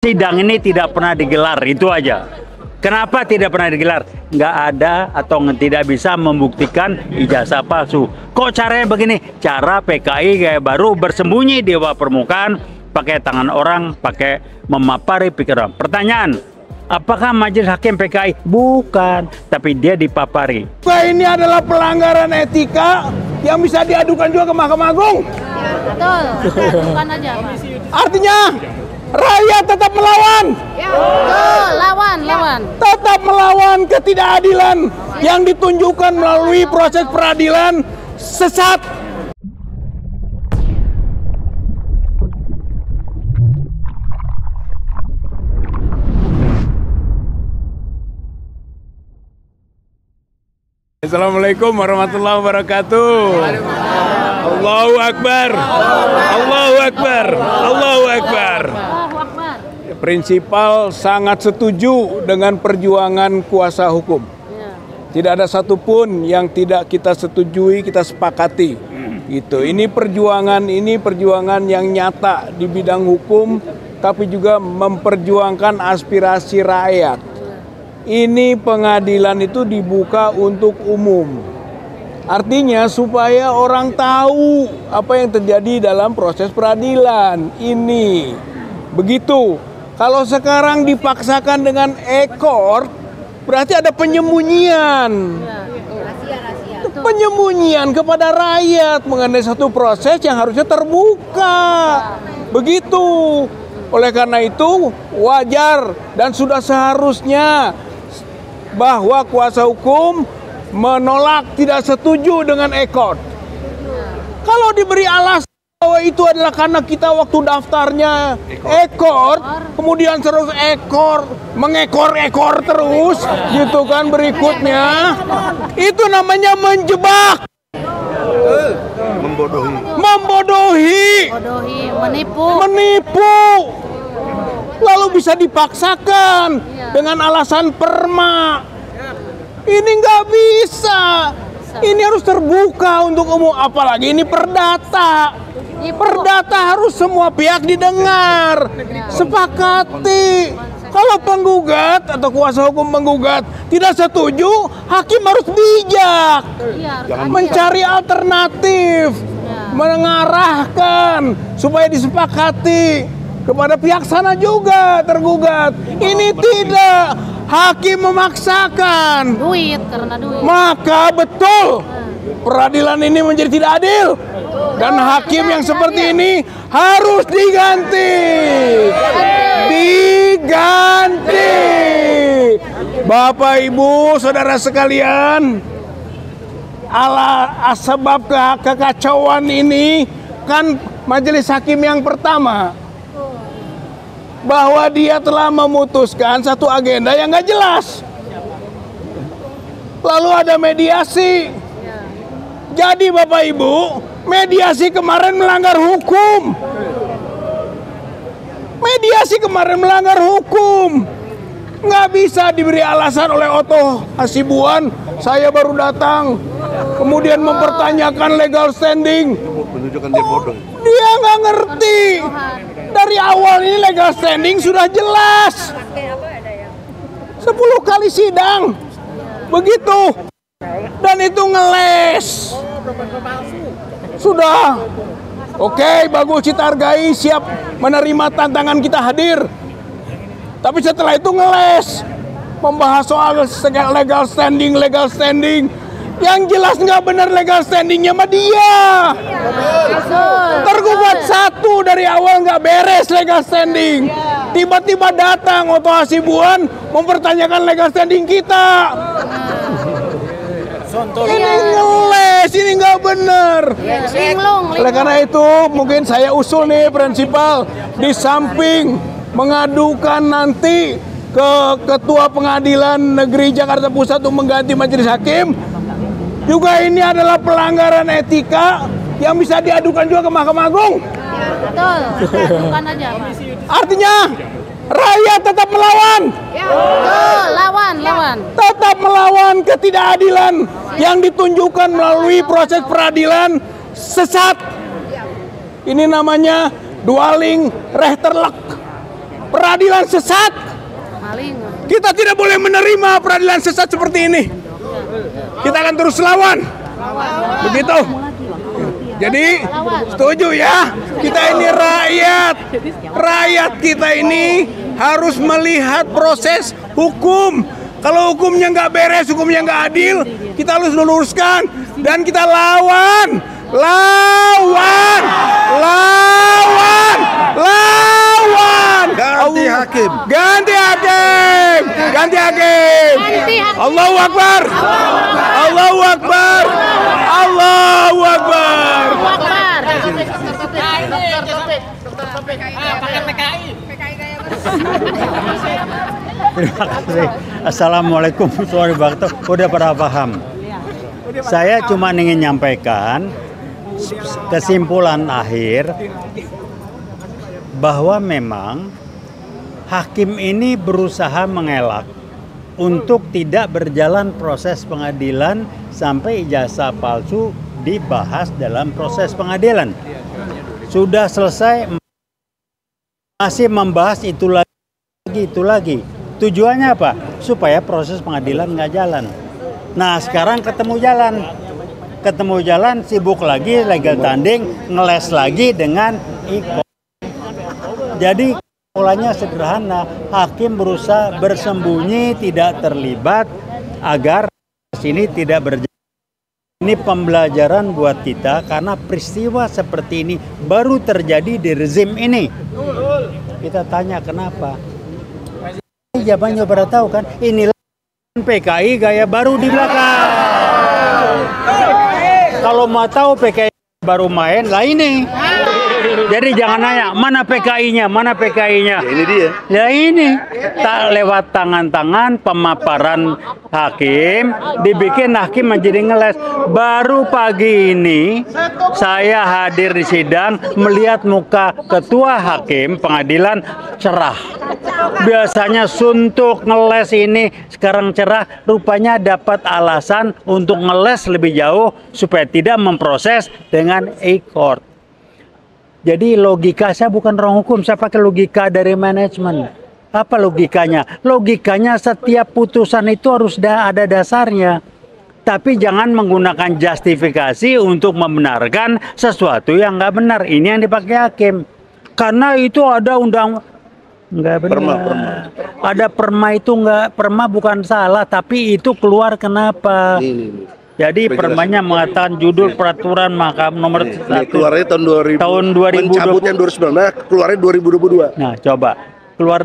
Sidang ini tidak pernah digelar, itu aja. Kenapa tidak pernah digelar? Nggak ada atau tidak bisa membuktikan ijazah palsu. Kok caranya begini? Cara PKI kayak baru bersembunyi di bawah permukaan, pakai tangan orang, pakai memapari pikiran. Pertanyaan, apakah majelis hakim PKI? Bukan, tapi dia dipapari. Ini adalah pelanggaran etika yang bisa diadukan juga ke Mahkamah Agung. Ya, betul. Bukan aja, Pak. Artinya rakyat tetap melawan. Ya, betul. Lawan. Tetap melawan ketidakadilan yang ditunjukkan melalui proses peradilan sesat. Assalamualaikum warahmatullahi wabarakatuh. Allahu Akbar. Allahu Akbar. Allahu Akbar. Prinsipal sangat setuju dengan perjuangan kuasa hukum. Tidak ada satupun yang tidak kita setujui, kita sepakati. Gitu. Ini perjuangan yang nyata di bidang hukum, tapi juga memperjuangkan aspirasi rakyat. Ini pengadilan itu dibuka untuk umum. Artinya supaya orang tahu apa yang terjadi dalam proses peradilan ini. Begitu. Kalau sekarang dipaksakan dengan ekor, berarti ada penyembunyian. Penyembunyian kepada rakyat mengenai satu proses yang harusnya terbuka. Begitu. Oleh karena itu wajar dan sudah seharusnya bahwa kuasa hukum menolak, tidak setuju dengan ekor. Kalau diberi alasan bahwa itu adalah karena kita waktu daftarnya ekor, kemudian terus ekor, mengekor-ekor terus, gitu kan berikutnya, itu namanya menjebak. Membodohi, menipu. Lalu bisa dipaksakan dengan alasan perma. Ini nggak bisa. Ini harus terbuka untuk umum. Apalagi ini perdata. Perdata harus semua pihak didengar. Sepakati. Kalau penggugat atau kuasa hukum menggugat tidak setuju, hakim harus bijak. Mencari alternatif. Mengarahkan supaya disepakati. Kepada pihak sana juga tergugat. Ini tidak. Hakim memaksakan. Karena duit. Maka betul peradilan ini menjadi tidak adil. Dan hakim yang seperti ini harus diganti. Diganti. Bapak, Ibu, saudara sekalian, sebab kekacauan ini kan majelis hakim yang pertama, bahwa dia telah memutuskan satu agenda yang nggak jelas. Lalu ada mediasi. Jadi Bapak Ibu, mediasi kemarin melanggar hukum. Mediasi kemarin melanggar hukum. Nggak bisa diberi alasan oleh Otto Hasibuan, saya baru datang, kemudian mempertanyakan legal standing. Dia nggak ngerti. Dari awal ini legal standing sudah jelas. 10 kali sidang. Begitu. Dan itu ngeles. Sudah. Oke, bagus, kita hargai, siap menerima tantangan kita hadir. Tapi setelah itu ngeles. Membahas soal legal standing. Yang jelas nggak benar legal standingnya sama dia. Tergugat satu dari awal nggak beres legal standing. Tiba-tiba datang Otto Hasibuan mempertanyakan legal standing kita. Ini ngeles, ini nggak benar. Oleh karena itu mungkin saya usul nih prinsipal, di samping mengadukan nanti ke Ketua Pengadilan Negeri Jakarta Pusat untuk mengganti majelis hakim, juga ini adalah pelanggaran etika yang bisa diadukan juga ke Mahkamah Agung. Ya, betul. Bukan aja, Pak. Artinya rakyat tetap melawan. Ya, betul. Lawan. Tetap melawan ketidakadilan yang ditunjukkan melalui proses peradilan sesat. Ini namanya dwelling rechterlijk. peradilan sesat. Maling. Kita tidak boleh menerima peradilan sesat seperti ini. Kita akan terus lawan. Begitu. Jadi setuju ya? Kita ini rakyat. Rakyat kita ini harus melihat proses hukum. Kalau hukumnya nggak beres, hukumnya nggak adil, kita harus luruskan dan kita lawan. Lawan. Ganti hakim. Ganti hakim. Ganti hakim. Allahu Akbar. Allahu Akbar. Allahu Akbar. Terima kasih. Assalamualaikum warahmatullahi wabarakatuh. Udah pada paham. Saya cuma ingin nyampaikan kesimpulan akhir bahwa memang hakim ini berusaha mengelak untuk tidak berjalan proses pengadilan sampai ijazah palsu dibahas dalam proses pengadilan. Sudah selesai, masih membahas itu lagi. Tujuannya apa? Supaya proses pengadilan nggak jalan. Nah sekarang ketemu jalan, sibuk lagi legal tanding, ngeles lagi dengan e-court. Jadi polanya sederhana, hakim berusaha bersembunyi, tidak terlibat agar sini tidak berjalan. Ini pembelajaran buat kita karena peristiwa seperti ini baru terjadi di rezim ini. Kita tanya kenapa? Jawabannya pada tahu kan? Inilah PKI gaya baru di belakang. Kalau mau tahu PKI baru main, lah ini. Jadi jangan nanya, mana PKI-nya, mana PKI-nya. Ini dia. Ya ini, tak lewat tangan-tangan pemaparan hakim, dibikin hakim menjadi ngeles. Baru pagi ini, saya hadir di sidang, melihat muka ketua hakim pengadilan cerah. Biasanya suntuk ngeles ini, sekarang cerah, rupanya dapat alasan untuk ngeles lebih jauh, supaya tidak memproses dengan e-court. Jadi logika saya bukan orang hukum, saya pakai logika dari manajemen. Apa logikanya? Logikanya setiap putusan itu harus ada dasarnya. Tapi jangan menggunakan justifikasi untuk membenarkan sesuatu yang nggak benar. Ini yang dipakai hakim. Karena itu ada nggak benar. Perma. Ada perma itu nggak, perma bukan salah, tapi itu keluar kenapa? Ini. Jadi permanya mengatakan judul peraturan Mahkamah nomor 1 keluarnya tahun 2000. Mencabutnya 2019, keluarnya 2022. Nah, coba keluar.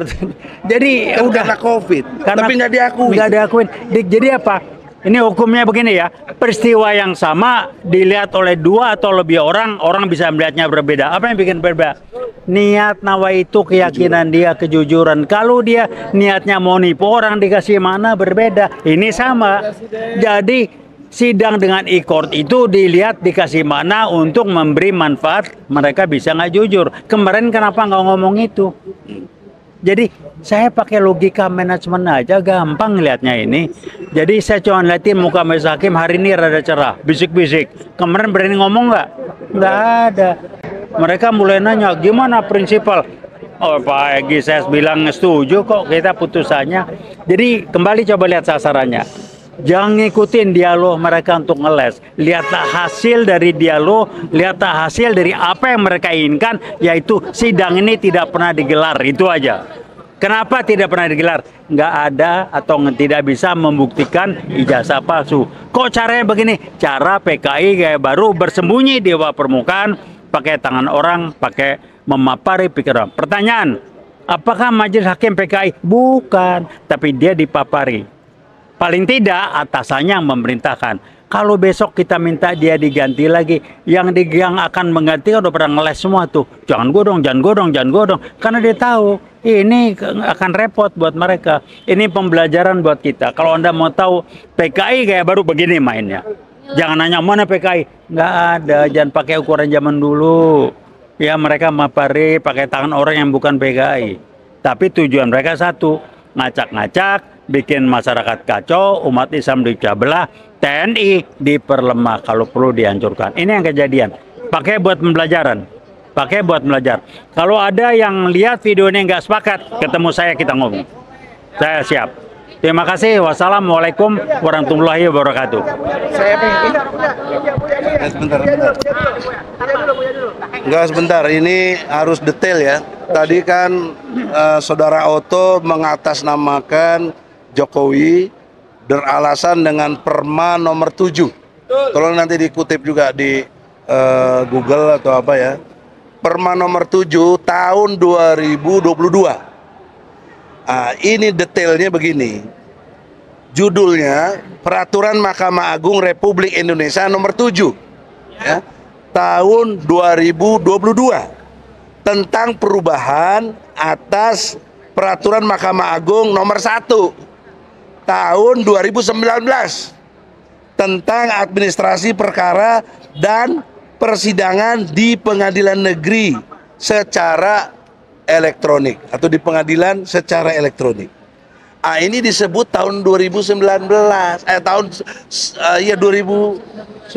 Jadi Kan udah karena COVID, tapi nggak diakui. Nggak diakuin. Jadi apa? Ini hukumnya begini ya. Peristiwa yang sama dilihat oleh dua atau lebih orang bisa melihatnya berbeda. Apa yang bikin berbeda? Niat nawa itu keyakinan dia, kejujuran. Kalau dia niatnya mau nipu orang dikasih mana berbeda. Ini sama. Jadi sidang dengan e-court itu dilihat dikasih mana untuk memberi manfaat mereka bisa nggak jujur. Kemarin kenapa nggak ngomong itu? Jadi saya pakai logika manajemen aja gampang lihatnya ini. Jadi saya cuma liatin muka majelis hakim hari ini rada cerah, bisik-bisik. Kemarin berani ngomong nggak? Nggak ada. Mereka mulai nanya gimana prinsipal. Oh Pak Egy saya bilang setuju kok kita putusannya. Jadi kembali coba lihat sasarannya. Jangan ngikutin dialog mereka untuk ngeles. Lihatlah hasil dari dialog, lihatlah hasil dari apa yang mereka inginkan, yaitu sidang ini tidak pernah digelar, itu aja. Kenapa tidak pernah digelar? Nggak ada atau tidak bisa membuktikan ijazah palsu. Kok caranya begini? Cara PKI gaya baru bersembunyi di bawah permukaan, pakai tangan orang, pakai memapari pikiran. Pertanyaan, apakah majelis hakim PKI? Bukan, tapi dia dipapari. Paling tidak atasannya yang memerintahkan. Kalau besok kita minta dia diganti lagi, yang akan mengganti udah pernah ngeles semua tuh. Jangan godong. Karena dia tahu ini akan repot buat mereka. Ini pembelajaran buat kita. Kalau Anda mau tahu PKI kayak baru begini mainnya. Jangan nanya mana PKI. Nggak ada, jangan pakai ukuran zaman dulu. Ya mereka mapari pakai tangan orang yang bukan PKI. Tapi tujuan mereka satu, ngacak-ngacak, bikin masyarakat kacau, umat Islam dipecah belah, TNI diperlemah kalau perlu dihancurkan. Ini yang kejadian. Pakai buat pembelajaran. pakai buat belajar. Kalau ada yang lihat video ini nggak sepakat, ketemu saya kita ngomong. Saya siap. Terima kasih. Wassalamualaikum warahmatullahi wabarakatuh. Sebentar. Enggak, sebentar. Ini harus detail ya. Tadi kan Saudara Otto mengatasnamakan Jokowi beralasan dengan Perma nomor 7. Tolong nanti dikutip juga di Google atau apa ya. Perma nomor 7 tahun 2022. Ini detailnya begini. Judulnya Peraturan Mahkamah Agung Republik Indonesia nomor 7 ya, tahun 2022 tentang perubahan atas Peraturan Mahkamah Agung nomor 1 tahun 2019 tentang administrasi perkara dan persidangan di pengadilan negeri secara elektronik atau di pengadilan secara elektronik. Ini disebut tahun 2019, tahun 2019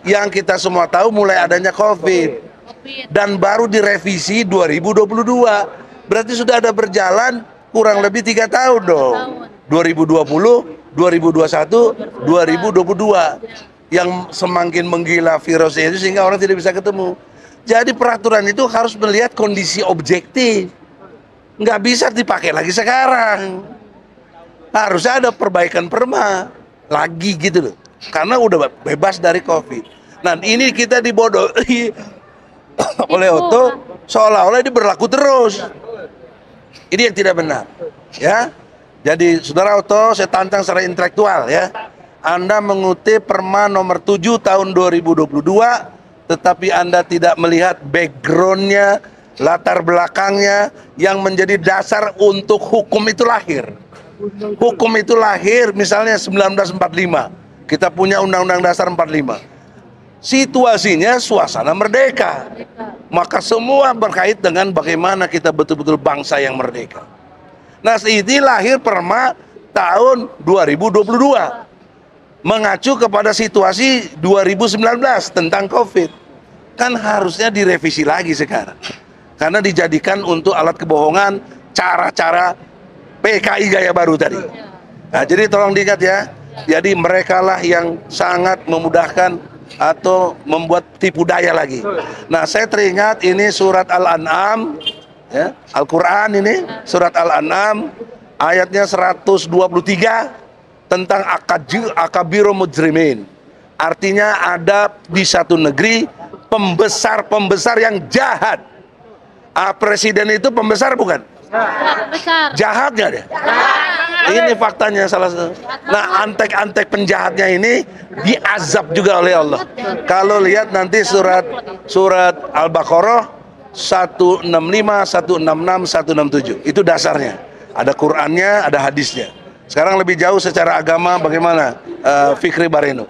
yang kita semua tahu mulai adanya COVID dan baru direvisi 2022. Berarti sudah ada berjalan kurang lebih 3 tahun dong. 2020, 2021, 2022 yang semakin menggila virusnya itu sehingga orang tidak bisa ketemu. Jadi peraturan itu harus melihat kondisi objektif. Nggak bisa dipakai lagi sekarang. Harusnya ada perbaikan perma lagi gitu loh. Karena udah bebas dari COVID. Nah ini kita dibodohi oleh Otto seolah-olah ini berlaku terus. Ini yang tidak benar. Ya. Jadi Saudara Otto, saya tantang secara intelektual ya. Anda mengutip Perma nomor 7 tahun 2022, tetapi Anda tidak melihat backgroundnya, latar belakangnya yang menjadi dasar untuk hukum itu lahir. Hukum itu lahir misalnya 1945. Kita punya Undang-Undang Dasar 45. Situasinya suasana merdeka. Maka semua berkait dengan bagaimana kita betul-betul bangsa yang merdeka. Nah, ini lahir Perma tahun 2022. Mengacu kepada situasi 2019 tentang COVID. Kan harusnya direvisi lagi sekarang. Karena dijadikan untuk alat kebohongan cara-cara PKI gaya baru tadi. Nah, jadi tolong diingat ya. Jadi mereka lah yang sangat memudahkan atau membuat tipu daya lagi. Nah, saya teringat ini surat Al-An'am, ya, Al-Quran ini, surat Al-An'am, ayatnya 123 tentang akabiru mujrimin. Artinya ada di satu negeri pembesar-pembesar yang jahat. Presiden itu pembesar bukan? Besar. Jahatnya deh. Ini faktanya salah satu. Nah, antek-antek penjahatnya ini diazab juga oleh Allah. Kalau lihat nanti surat Al-Baqarah 165, 166, 167. Itu dasarnya. Ada Qur'annya, ada hadisnya. Sekarang lebih jauh secara agama bagaimana Fikri Bareno?